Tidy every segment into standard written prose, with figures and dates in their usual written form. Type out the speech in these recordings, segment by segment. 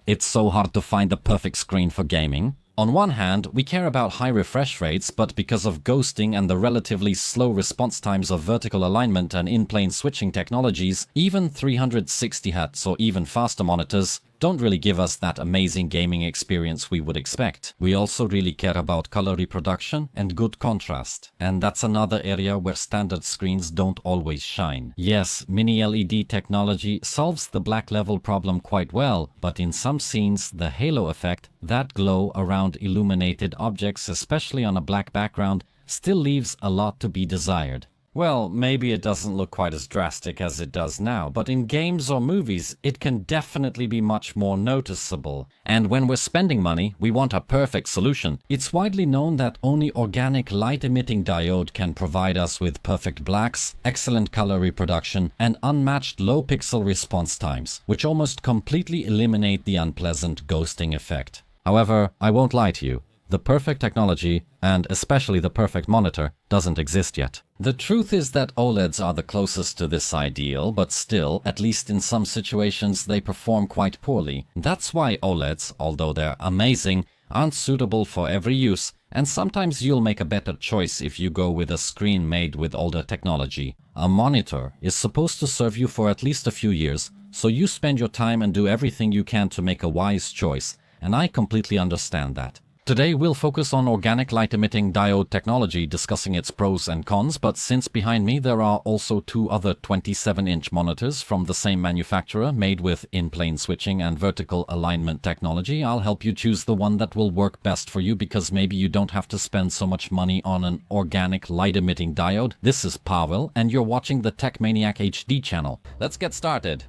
It's so hard to find the perfect screen for gaming. On one hand, we care about high refresh rates, but because of ghosting and the relatively slow response times of vertical alignment and in-plane switching technologies, even 360Hz or even faster monitors don't really give us that amazing gaming experience we would expect. We also really care about color reproduction and good contrast, and that's another area where standard screens don't always shine. Yes, mini LED technology solves the black level problem quite well, but in some scenes the halo effect, that glow around illuminated objects, especially on a black background, still leaves a lot to be desired. Well, maybe it doesn't look quite as drastic as it does now, but in games or movies, it can definitely be much more noticeable. And when we're spending money, we want a perfect solution. It's widely known that only organic light-emitting diode can provide us with perfect blacks, excellent color reproduction, and unmatched low pixel response times, which almost completely eliminate the unpleasant ghosting effect. However, I won't lie to you. The perfect technology, and especially the perfect monitor, doesn't exist yet. The truth is that OLEDs are the closest to this ideal, but still, at least in some situations, they perform quite poorly. That's why OLEDs, although they're amazing, aren't suitable for every use, and sometimes you'll make a better choice if you go with a screen made with older technology. A monitor is supposed to serve you for at least a few years, so you spend your time and do everything you can to make a wise choice, and I completely understand that. Today we'll focus on organic light-emitting diode technology, discussing its pros and cons, but since behind me there are also two other 27-inch monitors from the same manufacturer made with in-plane switching and vertical alignment technology, I'll help you choose the one that will work best for you, because maybe you don't have to spend so much money on an organic light-emitting diode. This is Pavel, and you're watching the Tech Maniac HD channel. Let's get started.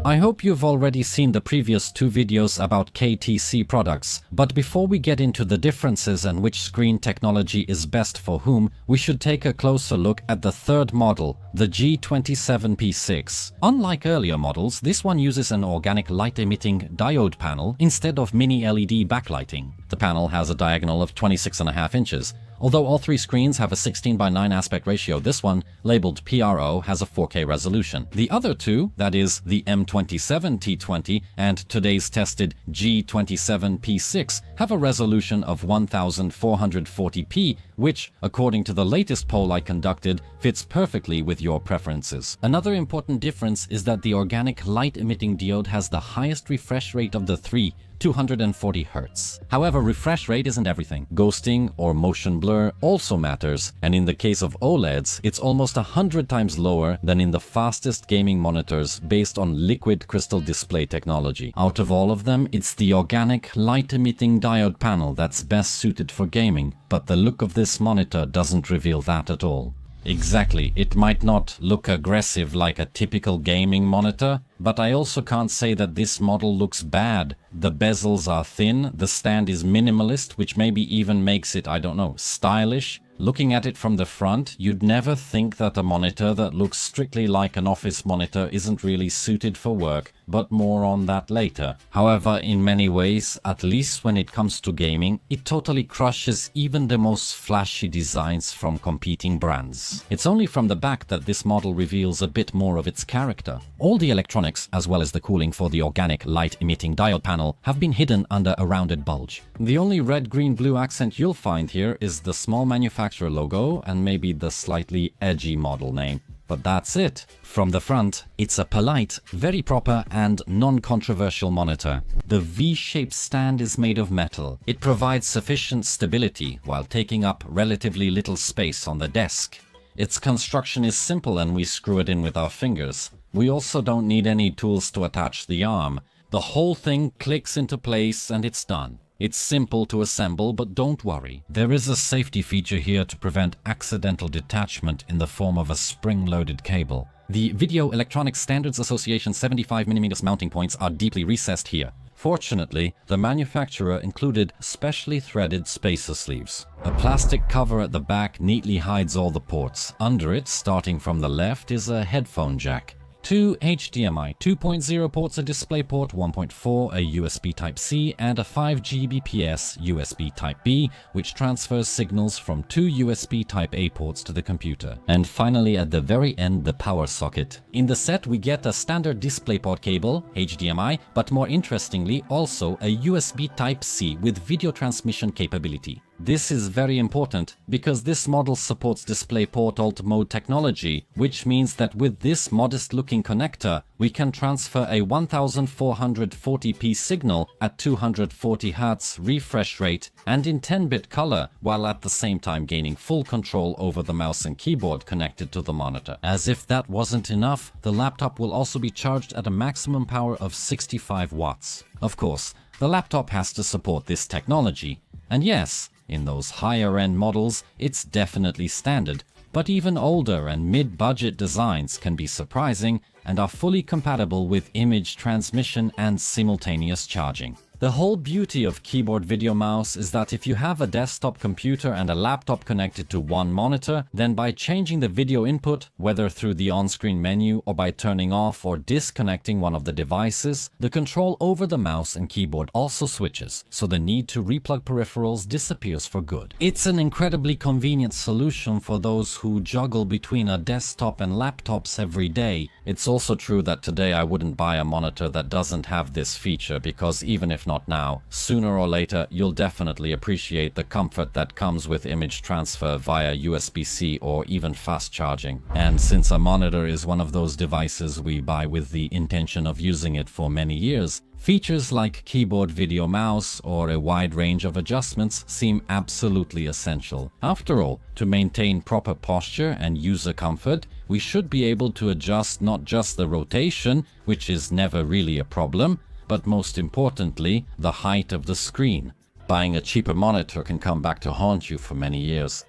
I hope you've already seen the previous two videos about KTC products, but before we get into the differences and which screen technology is best for whom, we should take a closer look at the third model, the G27P6. Unlike earlier models, this one uses an organic light-emitting diode panel instead of mini LED backlighting. The panel has a diagonal of 26.5 inches. Although all three screens have a 16:9 aspect ratio, this one, labeled PRO, has a 4K resolution. The other two, that is, the M27T20 and today's tested G27P6, have a resolution of 1440p, which, according to the latest poll I conducted, fits perfectly with your preferences. Another important difference is that the organic light-emitting diode has the highest refresh rate of the three, 240 Hz. However, refresh rate isn't everything. Ghosting or motion blur also matters, and in the case of OLEDs, it's almost 100 times lower than in the fastest gaming monitors based on liquid crystal display technology. Out of all of them, it's the organic light-emitting diode panel that's best suited for gaming, but the look of this monitor doesn't reveal that at all. Exactly, it might not look aggressive like a typical gaming monitor, but I also can't say that this model looks bad. The bezels are thin, the stand is minimalist, which maybe even makes it, I don't know, stylish. Looking at it from the front, you'd never think that a monitor that looks strictly like an office monitor isn't really suited for work, but more on that later. However, in many ways, at least when it comes to gaming, it totally crushes even the most flashy designs from competing brands. It's only from the back that this model reveals a bit more of its character. All the electronics, as well as the cooling for the organic light-emitting diode panel, have been hidden under a rounded bulge. The only red-green-blue accent you'll find here is the small manufacturer logo and maybe the slightly edgy model name. But that's it. From the front, it's a polite, very proper and non-controversial monitor. The V-shaped stand is made of metal. It provides sufficient stability while taking up relatively little space on the desk. Its construction is simple and we screw it in with our fingers. We also don't need any tools to attach the arm. The whole thing clicks into place and it's done. It's simple to assemble, but don't worry. There is a safety feature here to prevent accidental detachment in the form of a spring-loaded cable. The Video Electronics Standards Association 75mm mounting points are deeply recessed here. Fortunately, the manufacturer included specially threaded spacer sleeves. A plastic cover at the back neatly hides all the ports. Under it, starting from the left, is a headphone jack. 2 HDMI 2.0 ports, a DisplayPort 1.4, a USB Type-C, and a 5 Gbps USB Type-B, which transfers signals from 2 USB Type-A ports to the computer. And finally, at the very end, the power socket. In the set, we get a standard DisplayPort cable, HDMI, but more interestingly, also a USB Type-C with video transmission capability. This is very important because this model supports DisplayPort Alt Mode technology, which means that with this modest-looking connector, we can transfer a 1440p signal at 240 Hz refresh rate and in 10-bit color, while at the same time gaining full control over the mouse and keyboard connected to the monitor. As if that wasn't enough, the laptop will also be charged at a maximum power of 65 watts. Of course, the laptop has to support this technology. And yes, in those higher-end models, it's definitely standard, but even older and mid-budget designs can be surprising and are fully compatible with image transmission and simultaneous charging. The whole beauty of keyboard video mouse is that if you have a desktop computer and a laptop connected to one monitor, then by changing the video input, whether through the on-screen menu or by turning off or disconnecting one of the devices, the control over the mouse and keyboard also switches, so the need to replug peripherals disappears for good. It's an incredibly convenient solution for those who juggle between a desktop and laptops every day. It's also true that today I wouldn't buy a monitor that doesn't have this feature, because even if not now, sooner or later you'll definitely appreciate the comfort that comes with image transfer via USB-C or even fast charging. And since a monitor is one of those devices we buy with the intention of using it for many years, features like keyboard video mouse or a wide range of adjustments seem absolutely essential. After all, to maintain proper posture and user comfort, we should be able to adjust not just the rotation, which is never really a problem, but most importantly, the height of the screen. Buying a cheaper monitor can come back to haunt you for many years.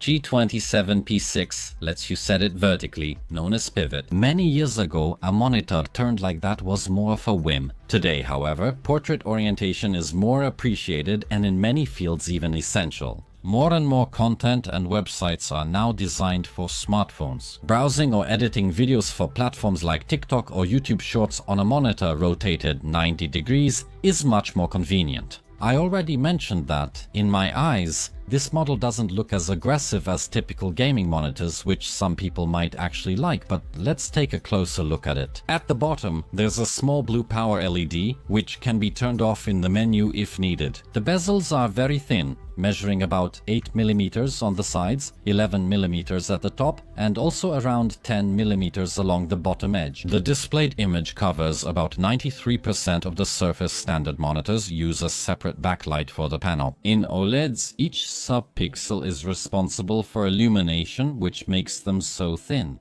G27P6 lets you set it vertically, known as pivot. Many years ago, a monitor turned like that was more of a whim. Today, however, portrait orientation is more appreciated and in many fields even essential. More and more content and websites are now designed for smartphones. Browsing or editing videos for platforms like TikTok or YouTube Shorts on a monitor rotated 90 degrees is much more convenient. I already mentioned that, in my eyes, this model doesn't look as aggressive as typical gaming monitors, which some people might actually like, but let's take a closer look at it. At the bottom, there's a small blue power LED, which can be turned off in the menu if needed. The bezels are very thin, measuring about 8 mm on the sides, 11 mm at the top, and also around 10 mm along the bottom edge. The displayed image covers about 93% of the Surface standard monitors use a separate backlight for the panel. In OLEDs, each subpixel is responsible for illumination, which makes them so thin.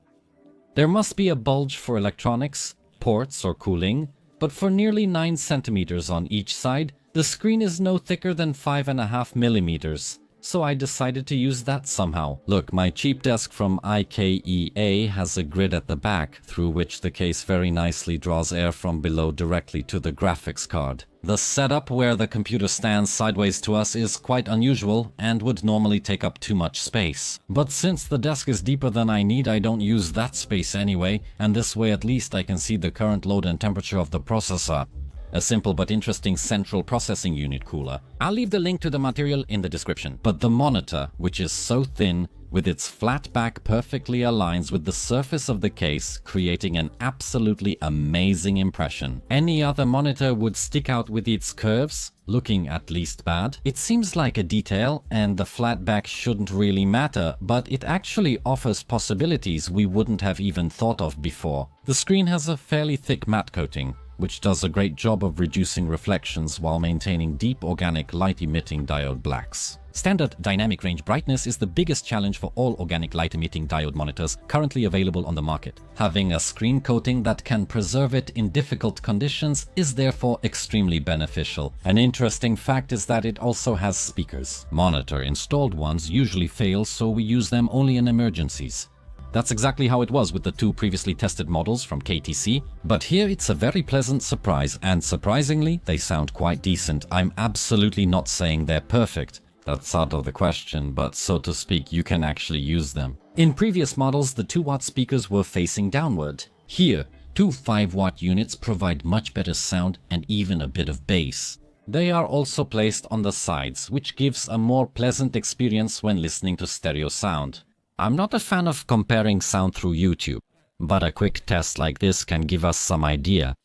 There must be a bulge for electronics, ports or cooling, but for nearly 9 cm on each side, the screen is no thicker than 5.5 mm, so I decided to use that somehow. Look, my cheap desk from IKEA has a grid at the back, through which the case very nicely draws air from below directly to the graphics card. The setup where the computer stands sideways to us is quite unusual and would normally take up too much space. But since the desk is deeper than I need, I don't use that space anyway, and this way at least I can see the current load and temperature of the processor. A simple but interesting central processing unit cooler. I'll leave the link to the material in the description. But the monitor, which is so thin, with its flat back perfectly aligns with the surface of the case, creating an absolutely amazing impression. Any other monitor would stick out with its curves, looking at least bad. It seems like a detail, and the flat back shouldn't really matter, but it actually offers possibilities we wouldn't have even thought of before. The screen has a fairly thick matte coating, which does a great job of reducing reflections while maintaining deep organic light-emitting diode blacks. Standard dynamic range brightness is the biggest challenge for all organic light-emitting diode monitors currently available on the market. Having a screen coating that can preserve it in difficult conditions is therefore extremely beneficial. An interesting fact is that it also has speakers. Monitor installed ones usually fail, so we use them only in emergencies. That's exactly how it was with the 2 previously tested models from KTC, but here it's a very pleasant surprise, and surprisingly, they sound quite decent. I'm absolutely not saying they're perfect. That's out of the question, but so to speak, you can actually use them. In previous models, the 2-watt speakers were facing downward. Here, two 5-watt units provide much better sound and even a bit of bass. They are also placed on the sides, which gives a more pleasant experience when listening to stereo sound. I'm not a fan of comparing sound through YouTube, but a quick test like this can give us some idea.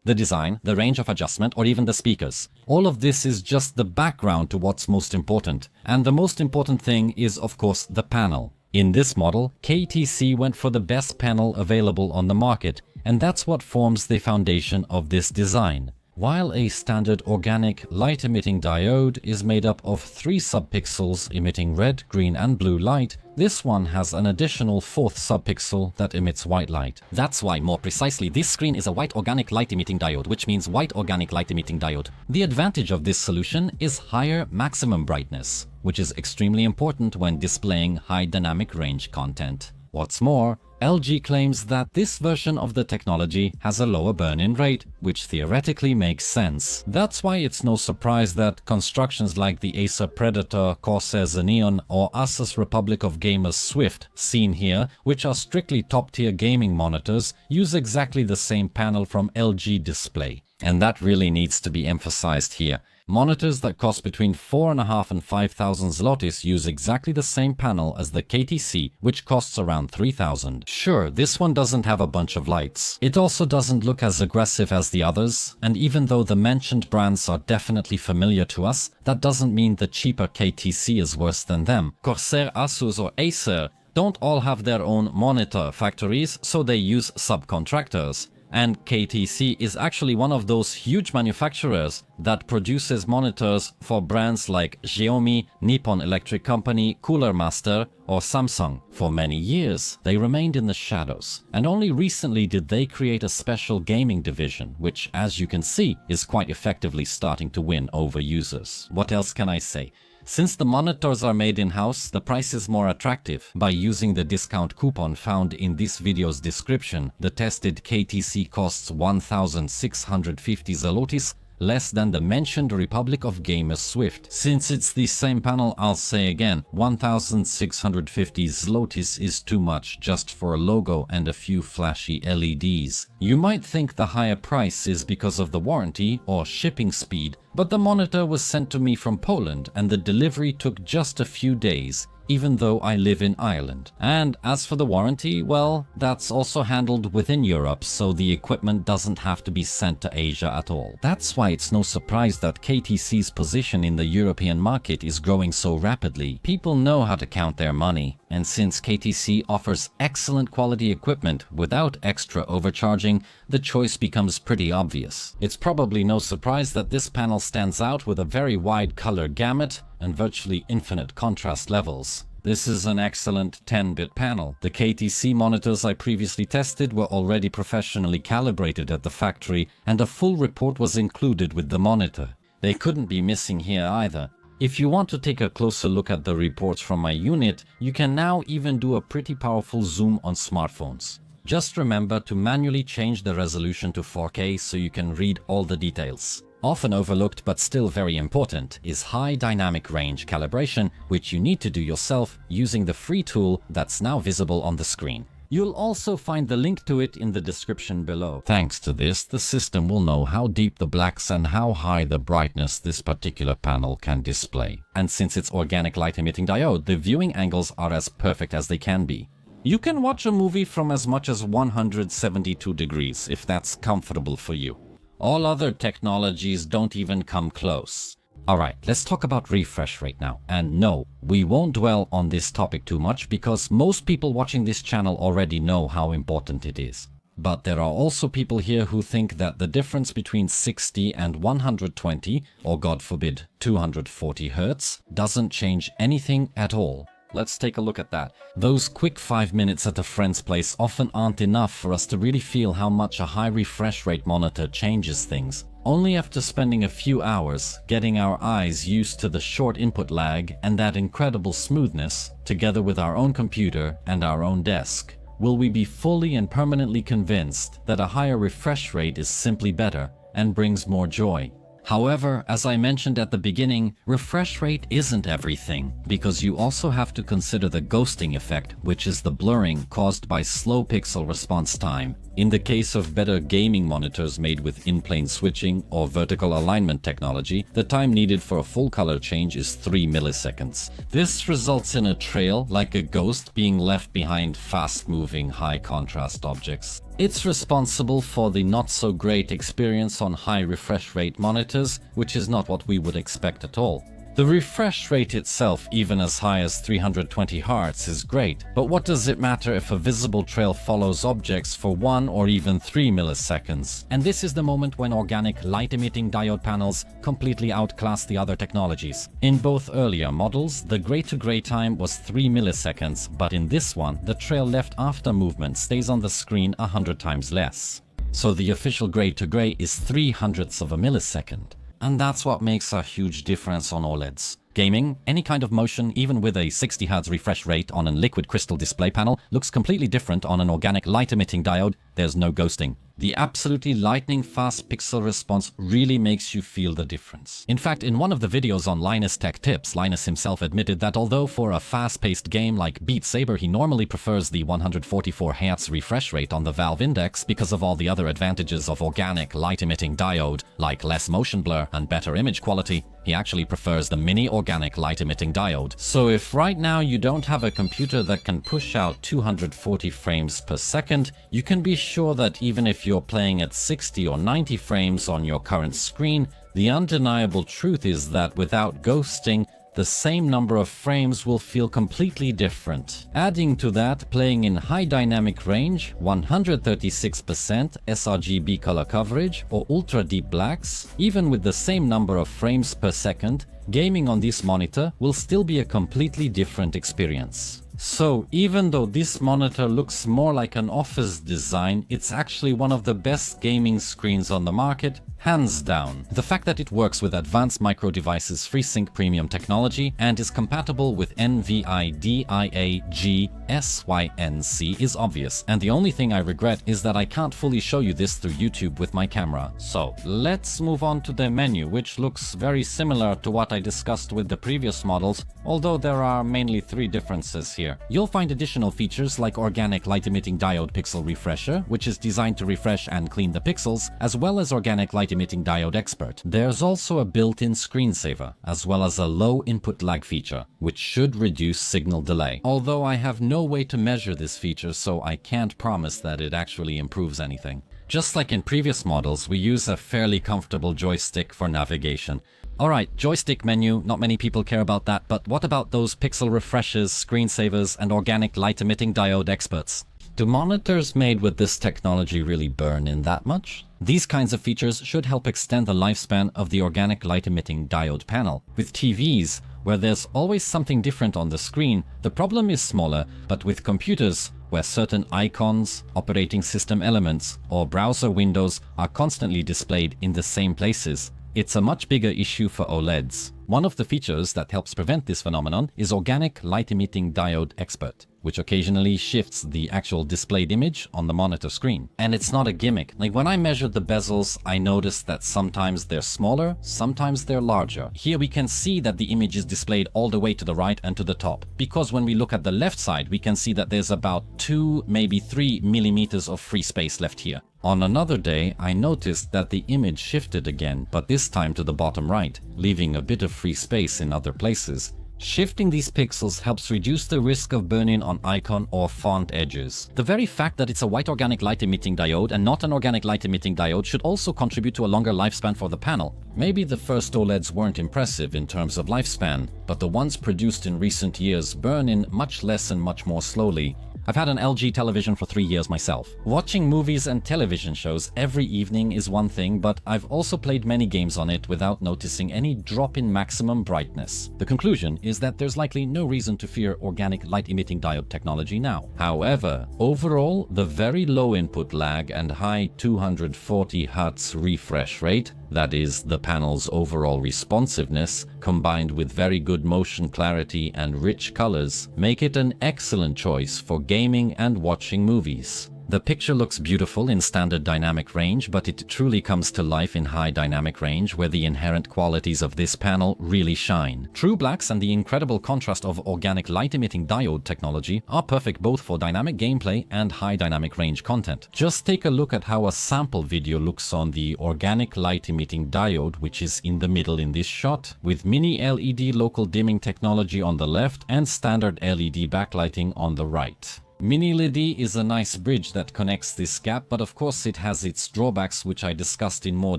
The design, the range of adjustment, or even the speakers. All of this is just the background to what's most important. And the most important thing is, of course, the panel. In this model, KTC went for the best panel available on the market, and that's what forms the foundation of this design. While a standard organic light-emitting diode is made up of 3 subpixels emitting red, green and blue light, this one has an additional 4th subpixel that emits white light. That's why, more precisely, this screen is a white organic light-emitting diode, which means white organic light-emitting diode. The advantage of this solution is higher maximum brightness, which is extremely important when displaying high dynamic range content. What's more, LG claims that this version of the technology has a lower burn-in rate, which theoretically makes sense. That's why it's no surprise that constructions like the Acer Predator, Corsair Xeneon or Asus Republic of Gamers Swift, seen here, which are strictly top-tier gaming monitors, use exactly the same panel from LG Display. And that really needs to be emphasized here. Monitors that cost between 4,500 and 5,000 zlotys use exactly the same panel as the KTC, which costs around 3,000. Sure, this one doesn't have a bunch of lights. It also doesn't look as aggressive as the others, and even though the mentioned brands are definitely familiar to us, that doesn't mean the cheaper KTC is worse than them. Corsair, Asus or Acer don't all have their own monitor factories, so they use subcontractors. And KTC is actually one of those huge manufacturers that produces monitors for brands like Xiaomi, Nippon Electric Company, Cooler Master or Samsung. For many years, they remained in the shadows, and only recently did they create a special gaming division, which, as you can see, is quite effectively starting to win over users. What else can I say? Since the monitors are made in-house, the price is more attractive. By using the discount coupon found in this video's description, the tested KTC costs 1,650 zlotys, less than the mentioned Republic of Gamers Swift. Since it's the same panel, I'll say again, 1,650 zlotys is too much just for a logo and a few flashy LEDs. You might think the higher price is because of the warranty or shipping speed, but the monitor was sent to me from Poland and the delivery took just a few days, even though I live in Ireland. And as for the warranty, well, that's also handled within Europe, so the equipment doesn't have to be sent to Asia at all. That's why it's no surprise that KTC's position in the European market is growing so rapidly. People know how to count their money, and since KTC offers excellent quality equipment without extra overcharging, the choice becomes pretty obvious. It's probably no surprise that this panel stands out with a very wide color gamut and virtually infinite contrast levels. This is an excellent 10-bit panel. The KTC monitors I previously tested were already professionally calibrated at the factory, and a full report was included with the monitor. They couldn't be missing here either. If you want to take a closer look at the reports from my unit, you can now even do a pretty powerful zoom on smartphones. Just remember to manually change the resolution to 4K so you can read all the details. Often overlooked but still very important is high dynamic range calibration, which you need to do yourself using the free tool that's now visible on the screen. You'll also find the link to it in the description below. Thanks to this, the system will know how deep the blacks and how high the brightness this particular panel can display. And since it's organic light emitting diode, the viewing angles are as perfect as they can be. You can watch a movie from as much as 172 degrees if that's comfortable for you. All other technologies don't even come close. Alright, let's talk about refresh rate now. And no, we won't dwell on this topic too much because most people watching this channel already know how important it is. But there are also people here who think that the difference between 60 and 120, or God forbid 240 Hz, doesn't change anything at all. Let's take a look at that. Those quick 5 minutes at a friend's place often aren't enough for us to really feel how much a high refresh rate monitor changes things. Only after spending a few hours getting our eyes used to the short input lag and that incredible smoothness, together with our own computer and our own desk, will we be fully and permanently convinced that a higher refresh rate is simply better and brings more joy. However, as I mentioned at the beginning, refresh rate isn't everything, because you also have to consider the ghosting effect, which is the blurring caused by slow pixel response time. In the case of better gaming monitors made with in-plane switching or vertical alignment technology, the time needed for a full color change is 3 milliseconds. This results in a trail, like a ghost being left behind fast-moving, high-contrast objects. It's responsible for the not-so-great experience on high refresh rate monitors, which is not what we would expect at all. The refresh rate itself, even as high as 320 Hz, is great, but what does it matter if a visible trail follows objects for 1 or even 3 milliseconds? And this is the moment when organic light-emitting diode panels completely outclass the other technologies. In both earlier models, the gray-to-gray time was 3 milliseconds, but in this one, the trail left after movement stays on the screen 100 times less. So the official gray-to-gray is 0.03 of a millisecond. And that's what makes a huge difference on OLEDs. Gaming, any kind of motion, even with a 60 Hz refresh rate on a liquid crystal display panel, looks completely different on an organic light-emitting diode. There's no ghosting. The absolutely lightning-fast pixel response really makes you feel the difference. In fact, in one of the videos on Linus Tech Tips, Linus himself admitted that although for a fast-paced game like Beat Saber he normally prefers the 144 Hz refresh rate on the Valve Index because of all the other advantages of organic light-emitting diode, like less motion blur and better image quality, he actually prefers the mini organic light-emitting diode. So if right now you don't have a computer that can push out 240 frames per second, you can be sure that even if you're playing at 60 or 90 frames on your current screen, the undeniable truth is that without ghosting, the same number of frames will feel completely different. Adding to that, playing in high dynamic range, 136% sRGB color coverage, or ultra deep blacks, even with the same number of frames per second, gaming on this monitor will still be a completely different experience. So, even though this monitor looks more like an office design, it's actually one of the best gaming screens on the market, hands down. The fact that it works with Advanced Micro Devices FreeSync Premium technology and is compatible with NVIDIA-G-SYNC is obvious, and the only thing I regret is that I can't fully show you this through YouTube with my camera. So, let's move on to the menu, which looks very similar to what I discussed with the previous models, although there are mainly 3 differences here. You'll find additional features like organic light-emitting diode pixel refresher, which is designed to refresh and clean the pixels, as well as organic light-emitting diode expert. There's also a built-in screensaver, as well as a low input lag feature, which should reduce signal delay. Although I have no way to measure this feature, so I can't promise that it actually improves anything. Just like in previous models, we use a fairly comfortable joystick for navigation. Alright, joystick menu, not many people care about that, but what about those pixel refreshers, screensavers, and organic light-emitting diode experts? Do monitors made with this technology really burn in that much? These kinds of features should help extend the lifespan of the organic light-emitting diode panel. With TVs, where there's always something different on the screen, the problem is smaller, but with computers, where certain icons, operating system elements, or browser windows are constantly displayed in the same places, it's a much bigger issue for OLEDs. One of the features that helps prevent this phenomenon is Organic Light-Emitting Diode Expert, which occasionally shifts the actual displayed image on the monitor screen. And it's not a gimmick. Like when I measured the bezels, I noticed that sometimes they're smaller, sometimes they're larger. Here we can see that the image is displayed all the way to the right and to the top, because when we look at the left side, we can see that there's about 2, maybe 3 millimeters of free space left here. On another day, I noticed that the image shifted again, but this time to the bottom right, leaving a bit of free space in other places. Shifting these pixels helps reduce the risk of burn-in on icon or font edges. The very fact that it's a white organic light-emitting diode and not an organic light-emitting diode should also contribute to a longer lifespan for the panel. Maybe the first OLEDs weren't impressive in terms of lifespan, but the ones produced in recent years burn in much less and much more slowly. I've had an LG television for 3 years myself. Watching movies and television shows every evening is one thing, but I've also played many games on it without noticing any drop in maximum brightness. The conclusion is that there's likely no reason to fear organic light-emitting diode technology now. However, overall, the very low input lag and high 240 Hz refresh rate, That is, the panel's overall responsiveness, combined with very good motion clarity and rich colors, make it an excellent choice for gaming and watching movies. The picture looks beautiful in standard dynamic range, but it truly comes to life in high dynamic range, where the inherent qualities of this panel really shine. True blacks and the incredible contrast of organic light-emitting diode technology are perfect both for dynamic gameplay and high dynamic range content. Just take a look at how a sample video looks on the organic light-emitting diode, which is in the middle in this shot, with mini LED local dimming technology on the left and standard LED backlighting on the right. Mini LED is a nice bridge that connects this gap, but of course it has its drawbacks, which I discussed in more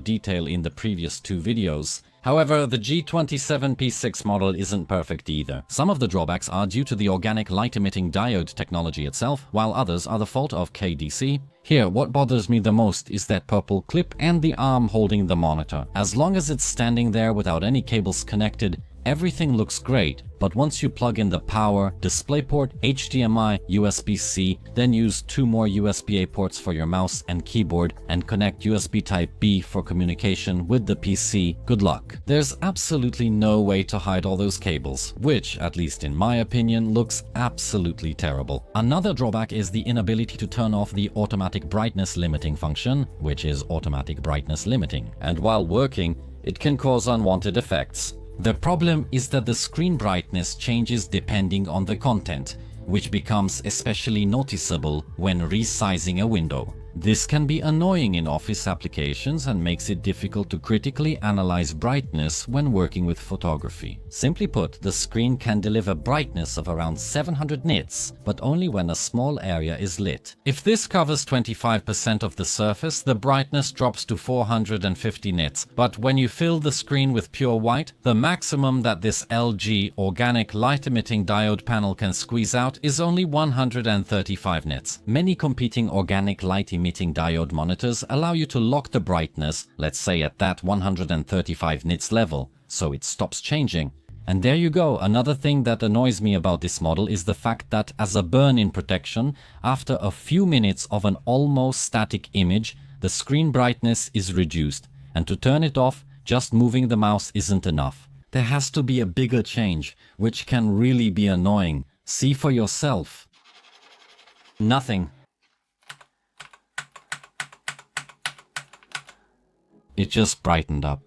detail in the previous two videos. However, the G27P6 model isn't perfect either. Some of the drawbacks are due to the organic light-emitting diode technology itself, while others are the fault of KDC. Here, what bothers me the most is that purple clip and the arm holding the monitor. As long as it's standing there without any cables connected, everything looks great, but once you plug in the power, DisplayPort, HDMI, USB-C, then use 2 more USB-A ports for your mouse and keyboard and connect USB Type-B for communication with the PC, good luck. There's absolutely no way to hide all those cables, which, at least in my opinion, looks absolutely terrible. Another drawback is the inability to turn off the automatic brightness limiting function, which is automatic brightness limiting, and while working, it can cause unwanted effects. The problem is that the screen brightness changes depending on the content, which becomes especially noticeable when resizing a window. This can be annoying in office applications and makes it difficult to critically analyze brightness when working with photography. Simply put, the screen can deliver brightness of around 700 nits, but only when a small area is lit. If this covers 25% of the surface, the brightness drops to 450 nits, but when you fill the screen with pure white, the maximum that this LG organic light-emitting diode panel can squeeze out is only 135 nits. Many competing organic light-emitting diode monitors allow you to lock the brightness, let's say at that 135 nits level, so it stops changing. And there you go. Another thing that annoys me about this model is the fact that as a burn-in protection, after a few minutes of an almost static image, the screen brightness is reduced, and to turn it off, just moving the mouse isn't enough. There has to be a bigger change, which can really be annoying. See for yourself. Nothing. It just brightened up.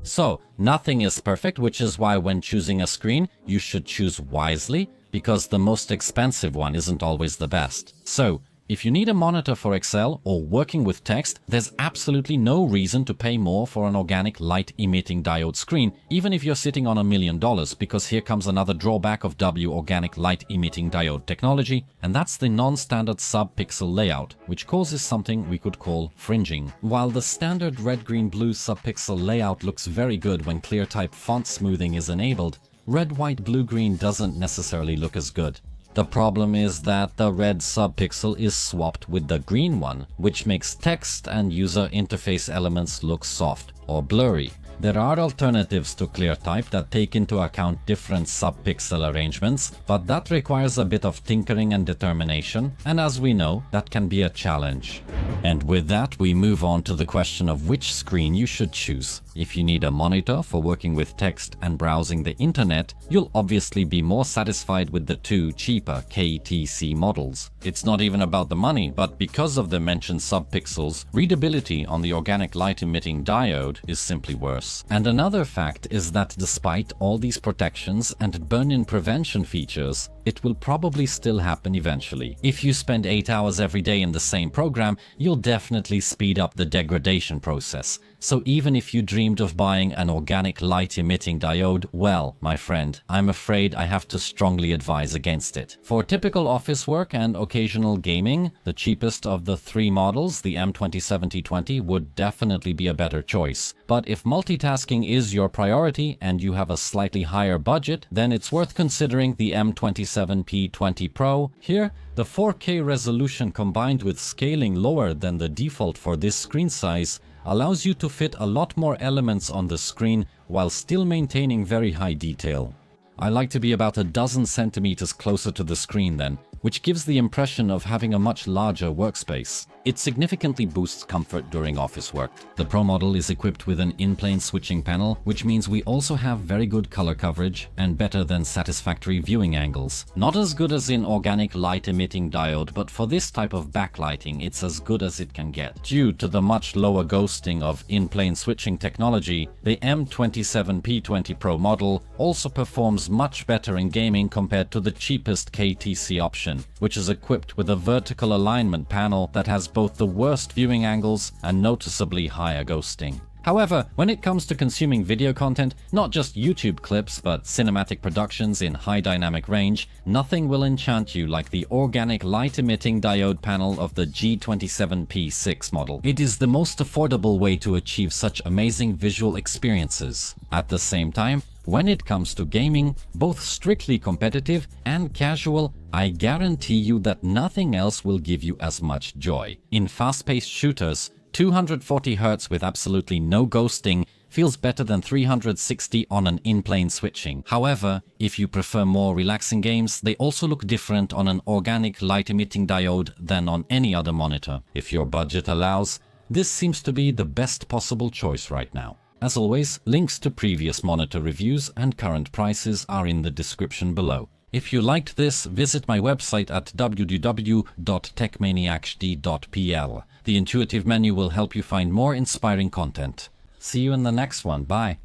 So, nothing is perfect, which is why when choosing a screen, you should choose wisely, because the most expensive one isn't always the best. So, if you need a monitor for Excel or working with text, there's absolutely no reason to pay more for an organic light-emitting diode screen, even if you're sitting on $1 million, because here comes another drawback of W organic light-emitting diode technology, and that's the non-standard sub-pixel layout, which causes something we could call fringing. While the standard red-green-blue sub-pixel layout looks very good when clear-type font smoothing is enabled, red-white-blue-green doesn't necessarily look as good. The problem is that the red subpixel is swapped with the green one, which makes text and user interface elements look soft or blurry. There are alternatives to ClearType that take into account different subpixel arrangements, but that requires a bit of tinkering and determination, and as we know, that can be a challenge. And with that, we move on to the question of which screen you should choose. If you need a monitor for working with text and browsing the internet, you'll obviously be more satisfied with the two cheaper KTC models. It's not even about the money, but because of the mentioned subpixels, readability on the organic light-emitting diode is simply worse. And another fact is that despite all these protections and burn-in prevention features, it will probably still happen eventually. If you spend 8 hours every day in the same program, you'll definitely speed up the degradation process. So even if you dreamed of buying an organic light-emitting diode, well, my friend, I'm afraid I have to strongly advise against it. For typical office work and occasional gaming, the cheapest of the three models, the M207020, would definitely be a better choice. But if multitasking is your priority and you have a slightly higher budget, then it's worth considering the M27P20 Pro. Here, the 4K resolution combined with scaling lower than the default for this screen size allows you to fit a lot more elements on the screen while still maintaining very high detail. I like to be about a dozen centimeters closer to the screen then, which gives the impression of having a much larger workspace. It significantly boosts comfort during office work. The Pro model is equipped with an in-plane switching panel, which means we also have very good color coverage and better than satisfactory viewing angles. Not as good as in organic light-emitting diode, but for this type of backlighting, it's as good as it can get. Due to the much lower ghosting of in-plane switching technology, the M27P20 Pro model also performs much better in gaming compared to the cheapest KTC option, which is equipped with a vertical alignment panel that has both the worst viewing angles and noticeably higher ghosting. However, when it comes to consuming video content, not just YouTube clips but cinematic productions in high dynamic range, nothing will enchant you like the organic light-emitting diode panel of the G27P6 model. It is the most affordable way to achieve such amazing visual experiences. At the same time, when it comes to gaming, both strictly competitive and casual, I guarantee you that nothing else will give you as much joy. In fast-paced shooters, 240Hz with absolutely no ghosting feels better than 360 on an in-plane switching. However, if you prefer more relaxing games, they also look different on an organic light-emitting diode than on any other monitor. If your budget allows, this seems to be the best possible choice right now. As always, links to previous monitor reviews and current prices are in the description below. If you liked this, visit my website at www.techmaniaxd.pl. The intuitive menu will help you find more inspiring content. See you in the next one. Bye.